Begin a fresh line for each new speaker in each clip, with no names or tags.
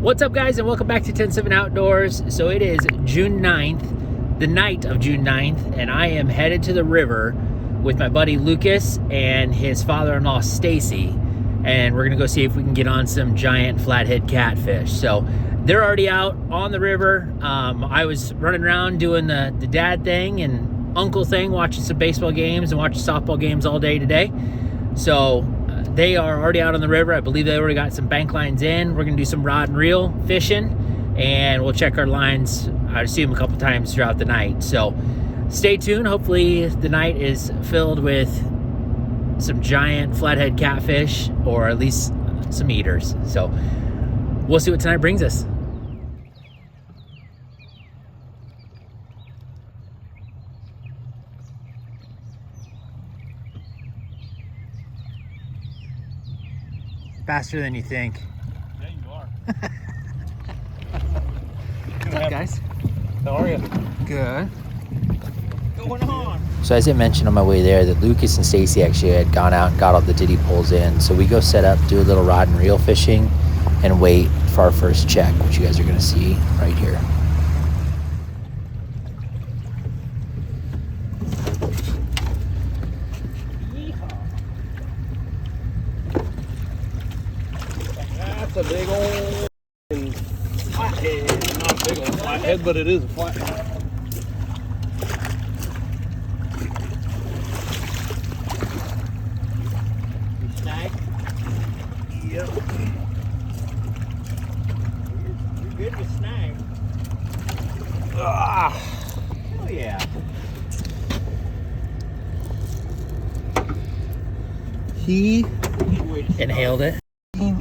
What's up, guys, and welcome back to 10-7 Outdoors. So it is June 9th, the night of June 9th, and I am headed to the river with my buddy Lucas and his father-in-law Stacey, and we're gonna go see if we can get on some giant flathead catfish. So they're already out on the river. I was running around doing the dad thing and uncle thing, watching some baseball games and watching softball games all day today. So they are already out on the river. I believe they already got some bank lines in. We're gonna do some rod and reel fishing, and we'll check our lines, I assume, a couple times throughout the night. So stay tuned. Hopefully the night is filled with some giant flathead catfish, or at least some eaters. So we'll see what tonight brings us. Faster than you think.
Yeah, you are.
What's up, guys?
How are you?
Good.
What's going on?
So as I mentioned on my way there, that Lucas and Stacey actually had gone out and got all the Ditty poles in. So we go set up, do a little rod and reel fishing, and wait for our first check, which you guys are gonna see right here.
That's a big old flathead. Not a big old flathead, but it is a flathead.
You snag?
Yep.
You're good with snag.
Ah.
Hell yeah.
He
Inhaled it.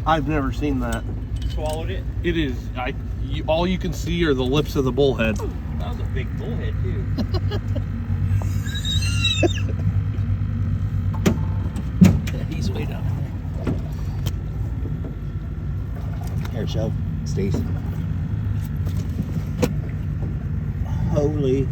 I've never seen that.
Swallowed it.
It is. All you can see are the lips of the bullhead.
That was a big bullhead too. He's way down there. Here, show, Stacey. Holy.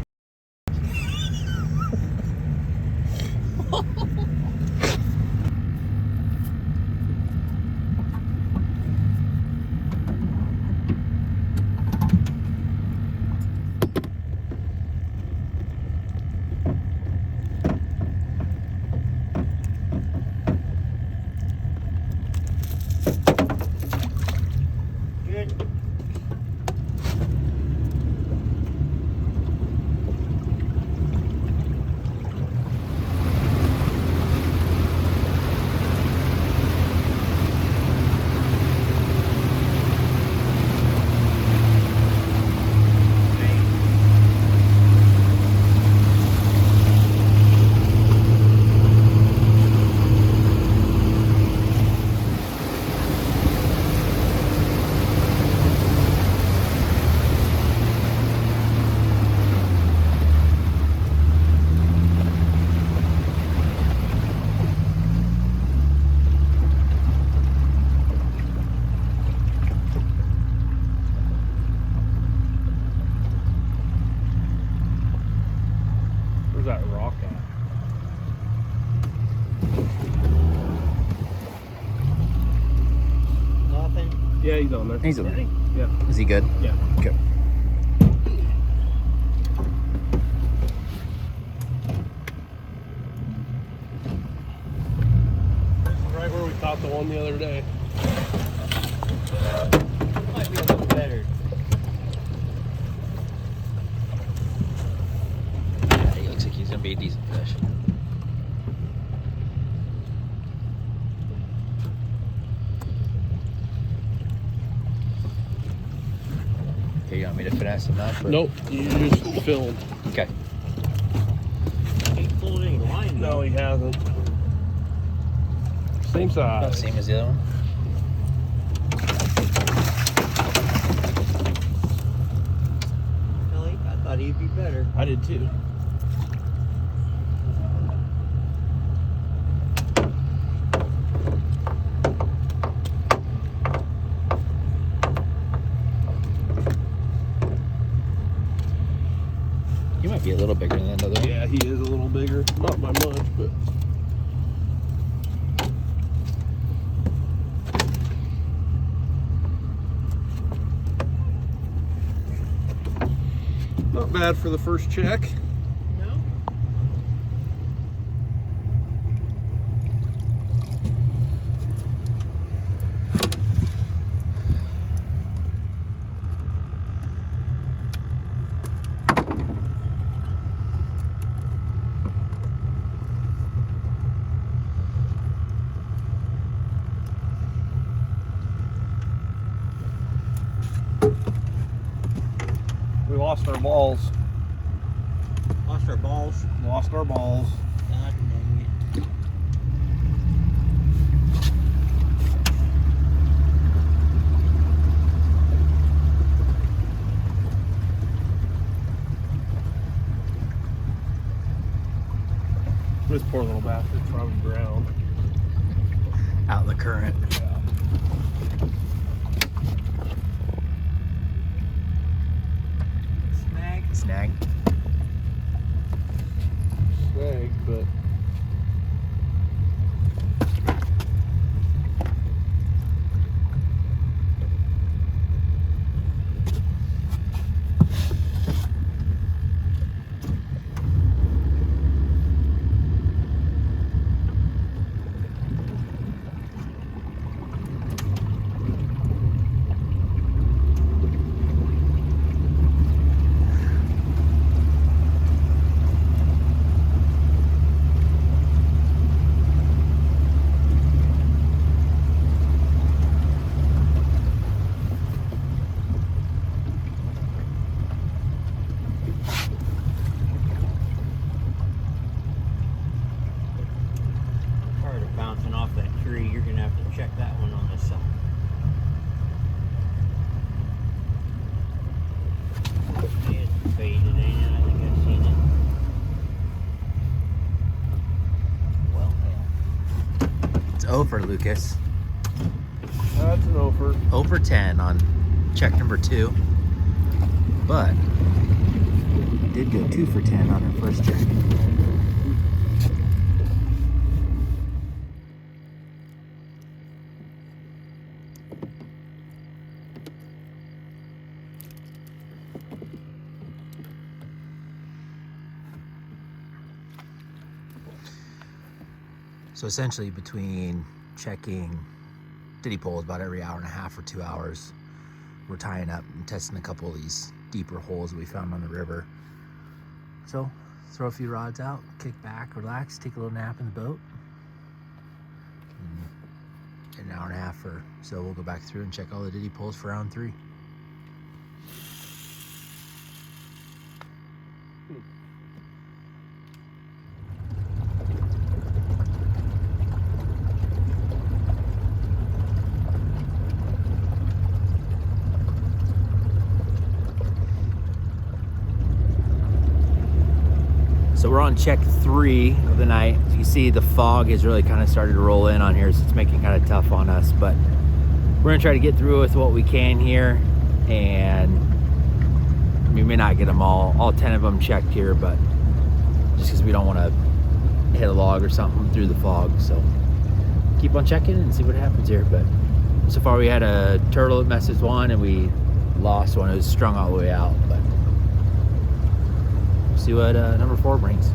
Where's that rock at?
Nothing.
Yeah, he's on there.
He's on there.
Yeah.
Is he good?
Yeah.
Okay.
This is right where we caught the one the other day.
Might be a little better. Yeah, he looks like he's gonna be a decent fish. Here, you want me to finesse him up? Or?
Nope, you just film.
Okay.
He pulled any line
No,
though.
he hasn't. Same
About the
size.
same as the other one.
Really? I thought he'd be better.
I did too.
He might be a little bigger than that other one.
Yeah, he is a little bigger. Not by much, but bad for the first check.
No.
We lost our balls.
Lost our balls.
Lost our balls.
God dang it.
This poor little bastard's probably drowned.
Out in the current.
Yeah.
Snag.
Snag.
Snag, but
Part of bouncing off that tree, you're gonna have to check that one on this side. It's faded, ain't it? I think I've seen it. Well, hell.
It's over, Lucas.
that's an offer.
0 for 10 on check number 2. But did go 2 for 10 on our first check. So essentially between checking Ditty poles about every hour and a half or 2 hours, we're tying up and testing a couple of these deeper holes we found on the river. So throw a few rods out, kick back, relax, take a little nap in the boat. And in an hour and a half or so we'll go back through and check all the Ditty poles for round 3. So we're on check 3 of the night. You see the fog has really kind of started to roll in on here, so it's making kind of tough on us, but we're gonna try to get through with what we can here, and we may not get them all 10 of them checked here, but just because we don't want to hit a log or something through the fog. So keep on checking and see what happens here. But so far we had a turtle at message 1 and we lost one. It was strung all the way out, but see what number 4 brings.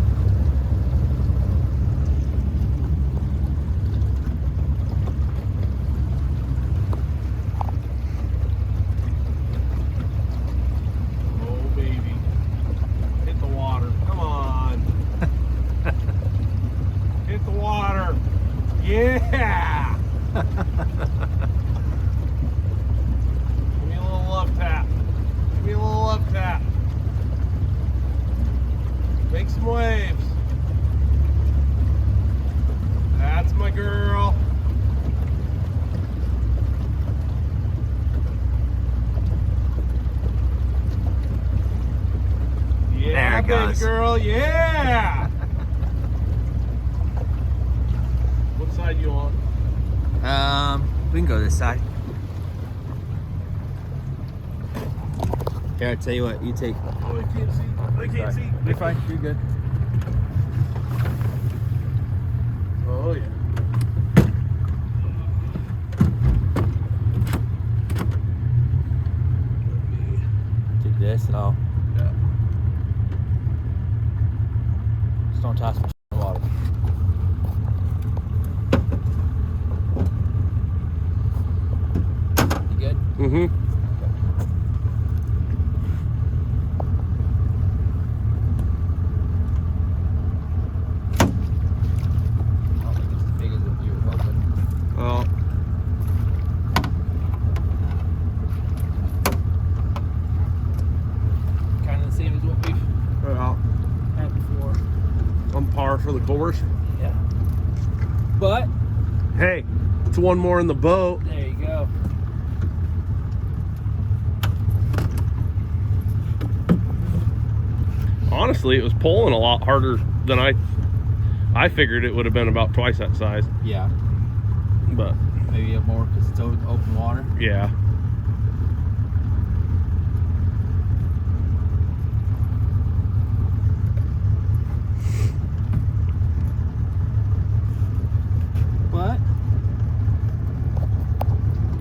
Oh baby, hit the water! Come on, hit the water! Yeah! Give me a little love tap. Give me a little love tap. Make some waves. That's my girl. Yeah,
There it
baby
goes.
girl. Yeah. What side you on?
We can go this side. Here, I tell you what, you take.
Oh, I can't see. I can't see.
You're fine. You're good.
Oh yeah.
Take this and I'll.
Yeah. Mm-hmm.
I don't think it's as big as you were hoping.
Well,
Kind of the same as what we've had before.
on par for the course.
Yeah. But
Hey, it's one more in the boat.
there you go.
Honestly, it was pulling a lot harder than I figured it would have been about twice that size.
Yeah.
But
Maybe up more because it's open water.
yeah.
But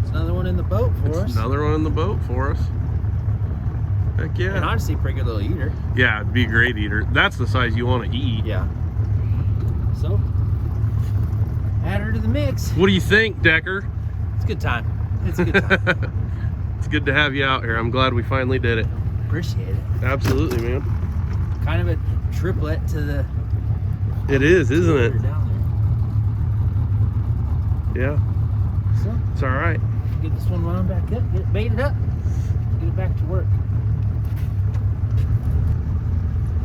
it's another one in the boat for us.
Another one in the boat for us. Heck
And
yeah.
honestly, pretty good little eater.
Yeah, it'd be a great eater. That's the size you want to eat.
Yeah. So, add her to the mix.
What do you think, Decker?
It's a good time. It's a good time.
It's good to have you out here. I'm glad we finally did it.
Appreciate it.
Absolutely, man.
Kind of a triplet to the.
It is, isn't it?
Down
Yeah,
there. So,
it's all right.
get this one wound back up, get it baited up, get it back to work.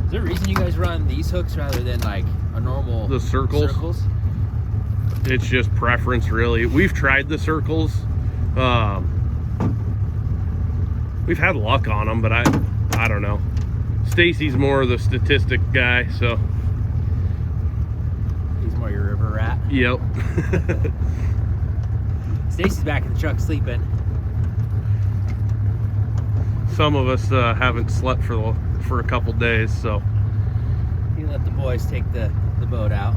Is there a reason you guys run these hooks rather than like a normal
The circles? It's just preference, really. We've tried the circles. We've had luck on them, but I don't know. Stacey's more of the statistic guy, so.
He's more your river rat.
Yep.
Stacey's back in the truck sleeping.
Some of us haven't slept for a couple days, so.
You let the boys take the boat out.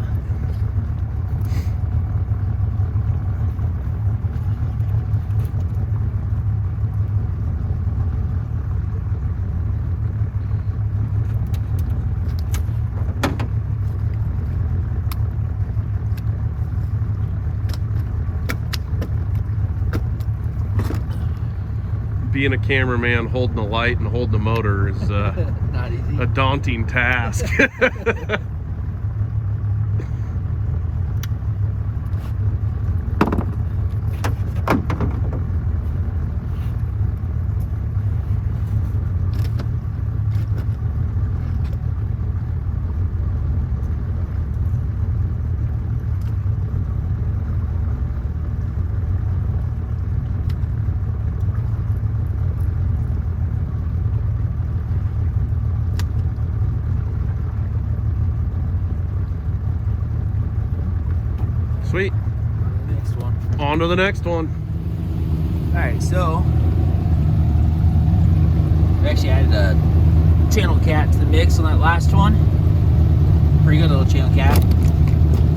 Being a cameraman, holding a light and holding a motor is
Not easy.
a daunting task. Sweet.
Next one.
On to the next one.
Alright, so we actually added a channel cat to the mix on that last one. Pretty good little channel cat.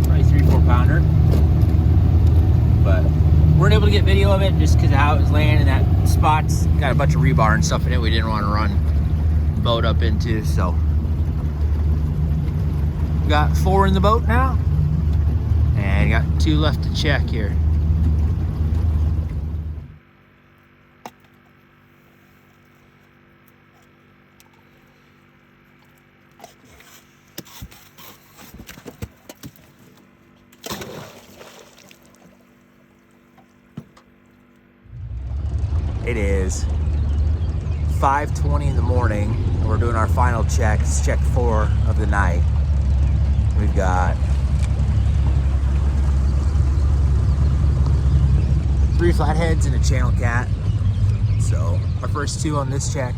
Probably 3-4 pounder. But we weren't able to get video of it just because of how it was laying, and that spot's got a bunch of rebar and stuff in it we didn't want to run the boat up into, so we got 4 in the boat now. And got 2 left to check here. It is 5:20 in the morning, and we're doing our final check. It's check 4 of the night. We've got 3 flatheads and a channel cat. So our first 2 on this check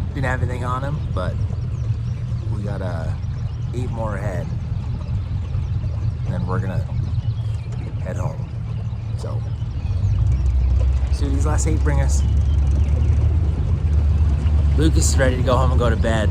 didn't have anything on them, but we got 8 more ahead, and then we're gonna head home. So see what these last 8 bring us. Lucas is ready to go home and go to bed.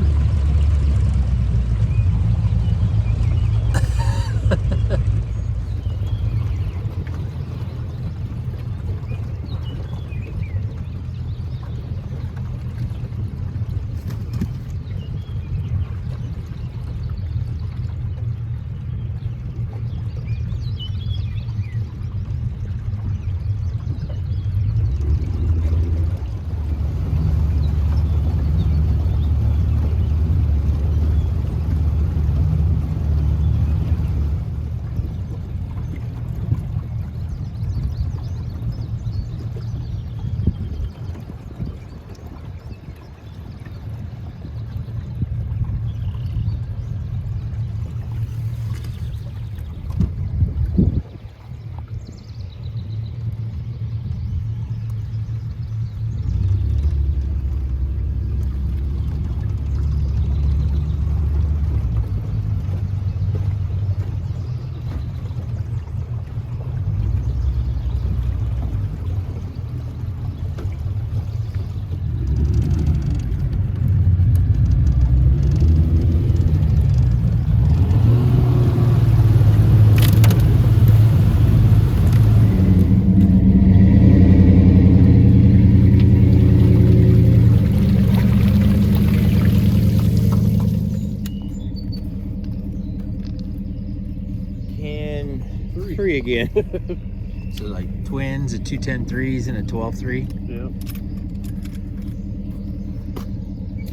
Three again.
So like twins, a 210-3s, and a 12-3.
Yeah.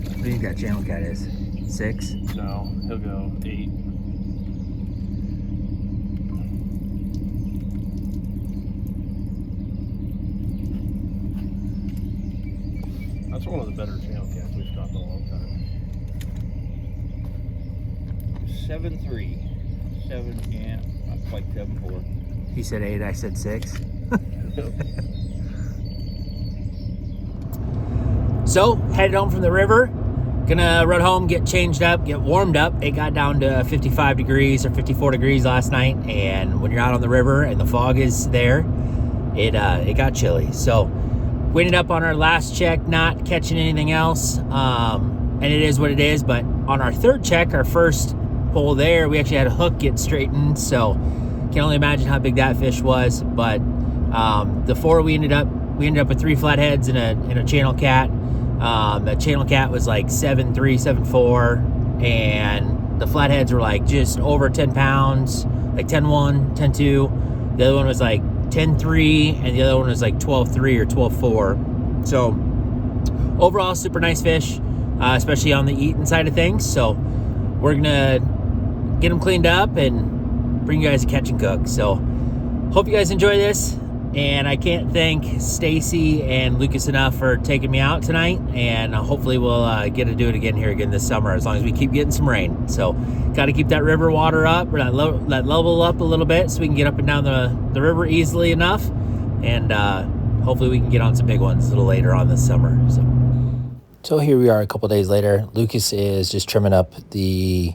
What do you think that channel cat is? 6?
No, he'll go 8. That's one of the better channel cats we've caught in a long time.
7-3. 7, yeah, not quite 7-4.
He said 8, I said 6. So, headed home from the river. Gonna run home, get changed up, get warmed up. It got down to 55 degrees or 54 degrees last night. And when you're out on the river and the fog is there, it got chilly. So, we ended up on our last check not catching anything else. And it is what it is. But on our third check, our first pull there, we actually had a hook get straightened. So, can only imagine how big that fish was. But the 4 we ended up with 3 flatheads and a channel cat. The channel cat was like 7.3, 7.4, and the flatheads were like just over 10 pounds, like 10.1, 10.2. The other one was like 10.3, and the other one was like 12.3 or 12.4. So overall, super nice fish, especially on the eating side of things. So we're gonna get them cleaned up and bring you guys a catch and cook. So hope you guys enjoy this. And I can't thank Stacey and Lucas enough for taking me out tonight. And hopefully we'll get to do it again here again this summer, as long as we keep getting some rain. So got to keep that river water up, or that level up a little bit, so we can get up and down the river easily enough. And hopefully we can get on some big ones a little later on this summer. So here we are a couple days later. Lucas is just trimming up the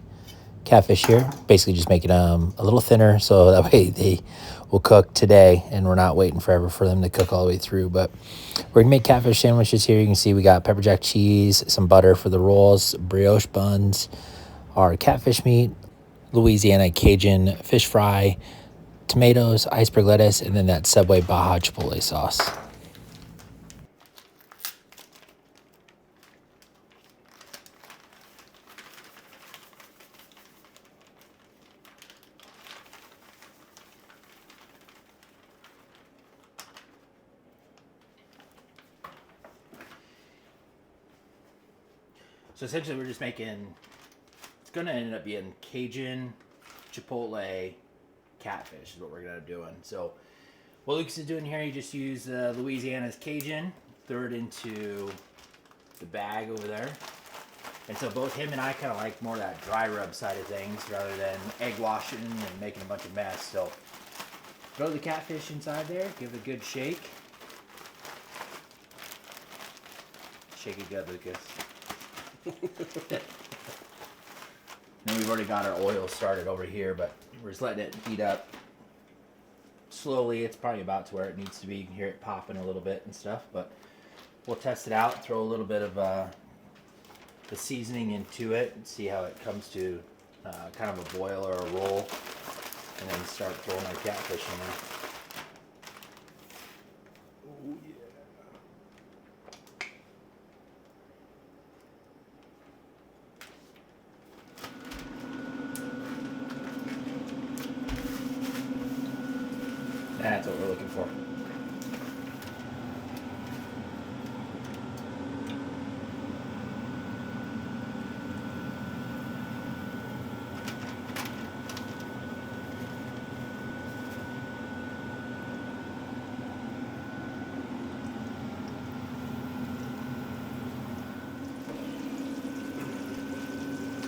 catfish here, basically just making them a little thinner so that way they will cook today and we're not waiting forever for them to cook all the way through. But we're gonna make catfish sandwiches here. You can see we got pepper jack cheese, some butter for the rolls, brioche buns, our catfish meat, Louisiana Cajun fish fry, tomatoes, iceberg lettuce, and then that Subway Baja Chipotle sauce. So essentially we're just making, it's gonna end up being Cajun Chipotle catfish is what we're gonna be doing. So what Lucas is doing here, he just used Louisiana's Cajun, throw it into the bag over there. And so both him and I kind of like more that dry rub side of things rather than egg washing and making a bunch of mess. So throw the catfish inside there, give it a good shake. Shake it good, Lucas. Then we've already got our oil started over here, but we're just letting it heat up slowly. It's probably about to where it needs to be. You can hear it popping a little bit and stuff, but we'll test it out, throw a little bit of the seasoning into it and see how it comes to kind of a boil or a roll, and then start throwing our catfish in there. That's what we're looking for.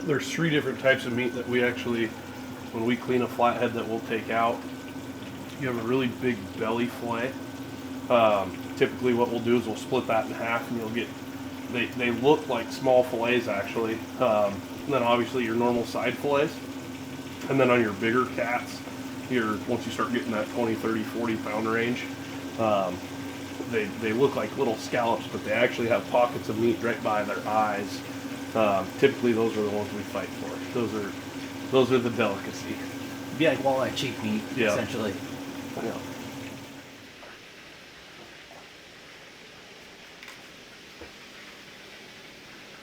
There's 3 different types of meat that we actually, when we clean a flathead, that we'll take out. You have a really big belly fillet. Typically what we'll do is we'll split that in half, and you'll get, they look like small fillets actually. And then obviously your normal side fillets. And then on your bigger cats, once you start getting that 20, 30, 40 pound range, they look like little scallops, but they actually have pockets of meat right by their eyes. Typically those are the ones we fight for. Those are the delicacy.
Be like walleye cheek meat,
yeah.
Essentially.
Yeah.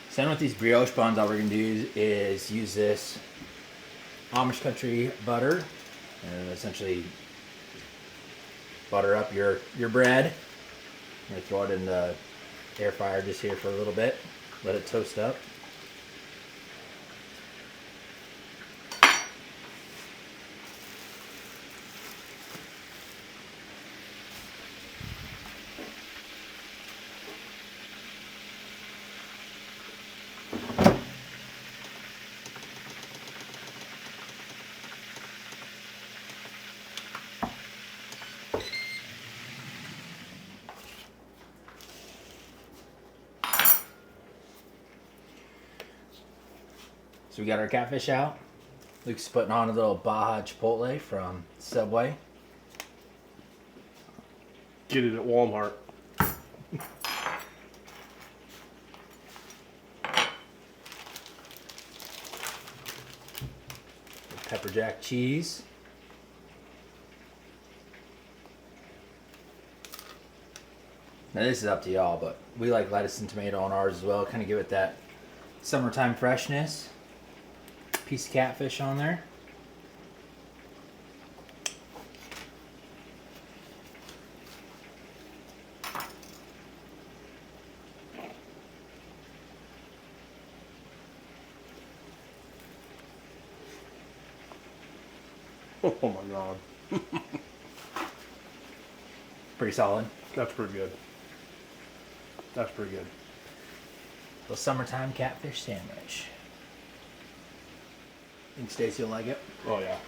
So then with these brioche buns, all we're going to do is use this Amish country butter And essentially butter up your bread. I'm going to throw it in the air fryer just here for a little bit. Let it toast up. So we got our catfish out. Luke's putting on a little Baja Chipotle from Subway.
Get it at Walmart.
Pepper jack cheese. Now this is up to y'all, but we like lettuce and tomato on ours as well. Kind of give it that summertime freshness. Piece of catfish on there.
Oh my God.
Pretty solid.
That's pretty good. That's pretty good.
The summertime catfish sandwich. Think Stacey will like it?
Oh yeah.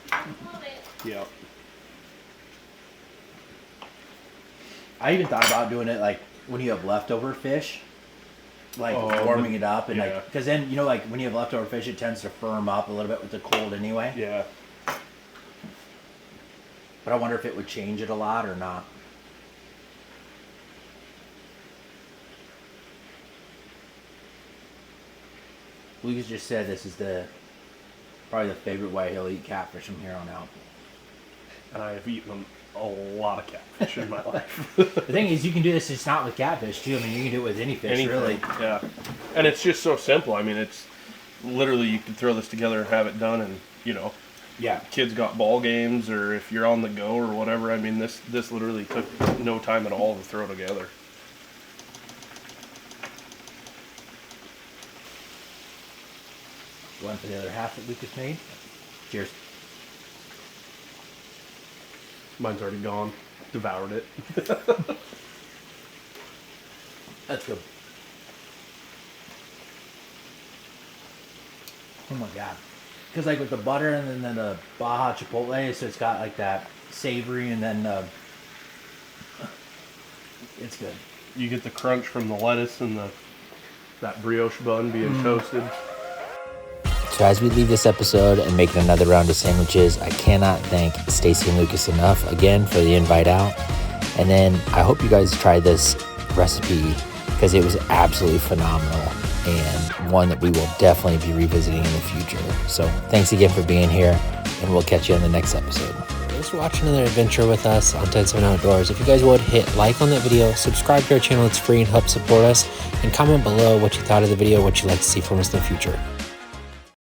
Yeah.
I even thought about doing it like when you have leftover fish, like warming it up and like, because then you know like when you have leftover fish, it tends to firm up a little bit with the cold anyway.
Yeah.
But I wonder if it would change it a lot or not. Lucas just said this is probably the favorite way he'll eat catfish from here on out.
And I have eaten a lot of catfish in my life.
The thing is, you can do this just not with catfish too. I mean, you can do it with any fish,
Anything,
really.
Yeah. And it's just so simple. I mean, it's literally you can throw this together and have it done, and you know,
Yeah.
kids got ball games, or if you're on the go or whatever. I mean, this literally took no time at all to throw together.
One for the other half that Lucas made. Cheers.
Mine's already gone. Devoured it.
That's good. Oh my God. Because like with the butter and then the Baja Chipotle, so it's got like that savory and then it's good.
You get the crunch from the lettuce and that brioche bun being toasted.
So as we leave this episode and make another round of sandwiches, I cannot thank Stacey and Lucas enough again for the invite out. And then I hope you guys try this recipe because it was absolutely phenomenal and one that we will definitely be revisiting in the future. So thanks again for being here, and we'll catch you in the next episode. Thanks for watching another adventure with us on 107 Outdoors. If you guys would, hit like on that video, subscribe to our channel, it's free and help support us, and comment below what you thought of the video, what you'd like to see from us in the future.